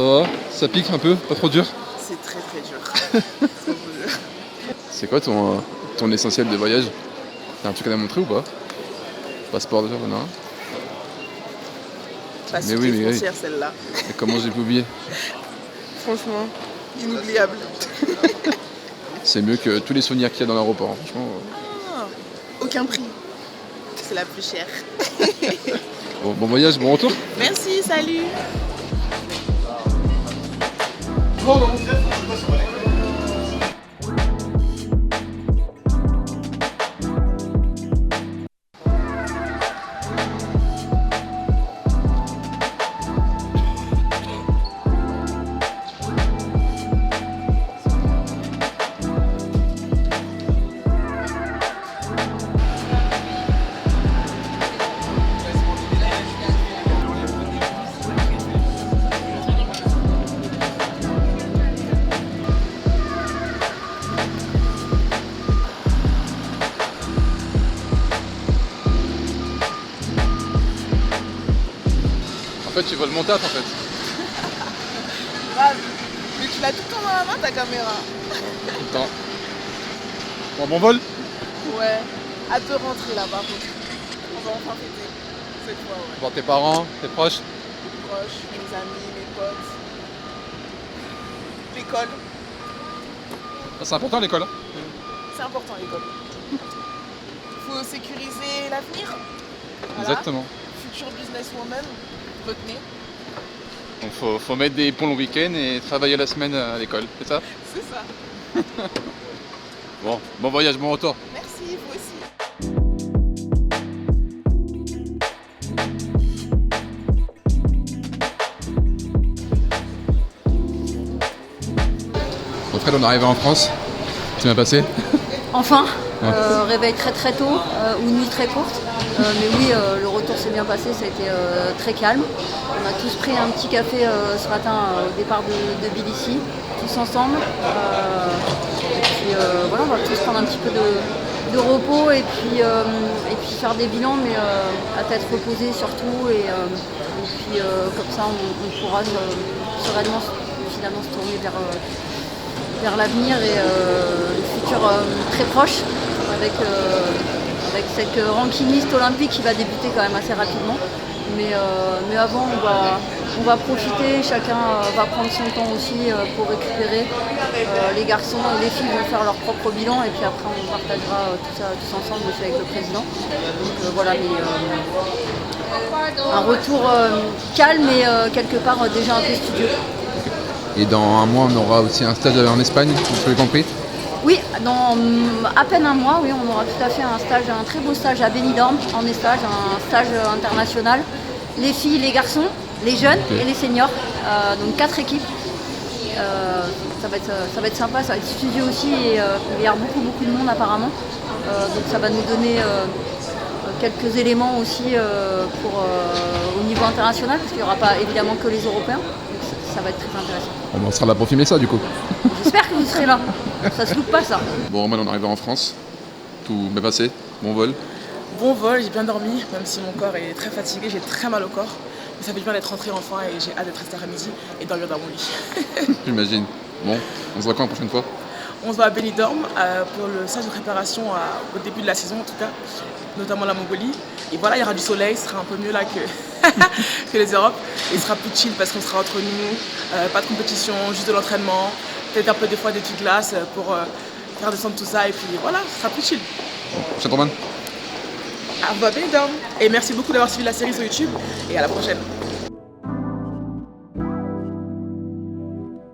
va? Ça pique un peu? Pas trop dur? C'est très très dur. Trop dur. C'est quoi ton essentiel de voyage? T'as un truc à nous montrer ou pas? Passeport déjà, non? Parce Mais que oui, les mais oui. frontières, celle-là. Et comment j'ai pu oublier? Franchement, inoubliable. C'est mieux que tous les souvenirs qu'il y a dans l'aéroport, hein, franchement. Ah, aucun prix. C'est la plus chère. Bon voyage, bon retour. Merci, salut. En fait, tu voles mon taf en fait. Grave. Mais tu l'as tout le temps dans la main, ta caméra. Tout le temps. Bon vol? Ouais. À te rentrer là, par contre. On va enfin fêter. Cette fois, ouais. Voir tes parents, tes proches. Mes proches, mes amis, mes potes. L'école. Ah, c'est important l'école. Hein. C'est important, l'école. Faut sécuriser l'avenir. Voilà. Exactement. Future businesswoman. Retenez. Donc faut mettre des ponts le week-end et travailler la semaine à l'école, c'est ça? C'est ça. Bon voyage, bon retour. Merci, vous aussi. Bon Fred, on est arrivé en France. C'est bien passé? Enfin, Ouais. réveil très très tôt ou nuit très courte. Mais oui, le retour s'est bien passé, ça a été très calme. On a tous pris un petit café ce matin au départ de Tbilissi, tous ensemble. Et puis voilà, on va tous prendre un petit peu de repos et puis faire des bilans, mais à tête reposée surtout. Et puis comme ça, on pourra sereinement finalement se tourner vers l'avenir et le futur très proche avec cette rankingiste olympique qui va débuter quand même assez rapidement. Mais avant, on va profiter, chacun va prendre son temps aussi pour récupérer. Les garçons et les filles vont faire leur propre bilan et puis après on partagera tout ça tous ensemble aussi avec le président. Donc voilà, mais un retour calme et quelque part déjà un peu studieux. Et dans un mois, on aura aussi un stage en Espagne, vous l'avez compris? Oui, dans à peine un mois, oui, on aura tout à fait un très beau stage à Benidorm, en stage, un stage international. Les filles, les garçons, les jeunes et les seniors, donc 4 équipes. Ça va être sympa, ça va être studieux aussi et il va y avoir beaucoup de monde apparemment. Donc ça va nous donner quelques éléments aussi au niveau international, parce qu'il n'y aura pas évidemment que les Européens. Donc ça va être très intéressant. On sera là pour filmer ça du coup. J'espère que vous serez là. Ça se loupe pas ça. Bon Roman, on est arrivé en France. Tout bien passé, bon vol. Bon vol, j'ai bien dormi, même si mon corps est très fatigué, j'ai très mal au corps. Mais ça fait du bien d'être rentré enfin et j'ai hâte d'être resté à midi et dormir dans mon lit. J'imagine. Bon, on se voit quand la prochaine fois? On se va à Benidorm pour le stage de préparation au début de la saison en tout cas, notamment la Mongolie. Et voilà, il y aura du soleil, ce sera un peu mieux là que les Europes. Et ce sera plus chill parce qu'on sera entre nous, pas de compétition, juste de l'entraînement, peut-être un peu des fois des petites glaces pour faire descendre tout ça et puis voilà, ce sera plus chill. Prochain Roman. À Benidorm. Et merci beaucoup d'avoir suivi la série sur YouTube et à la prochaine.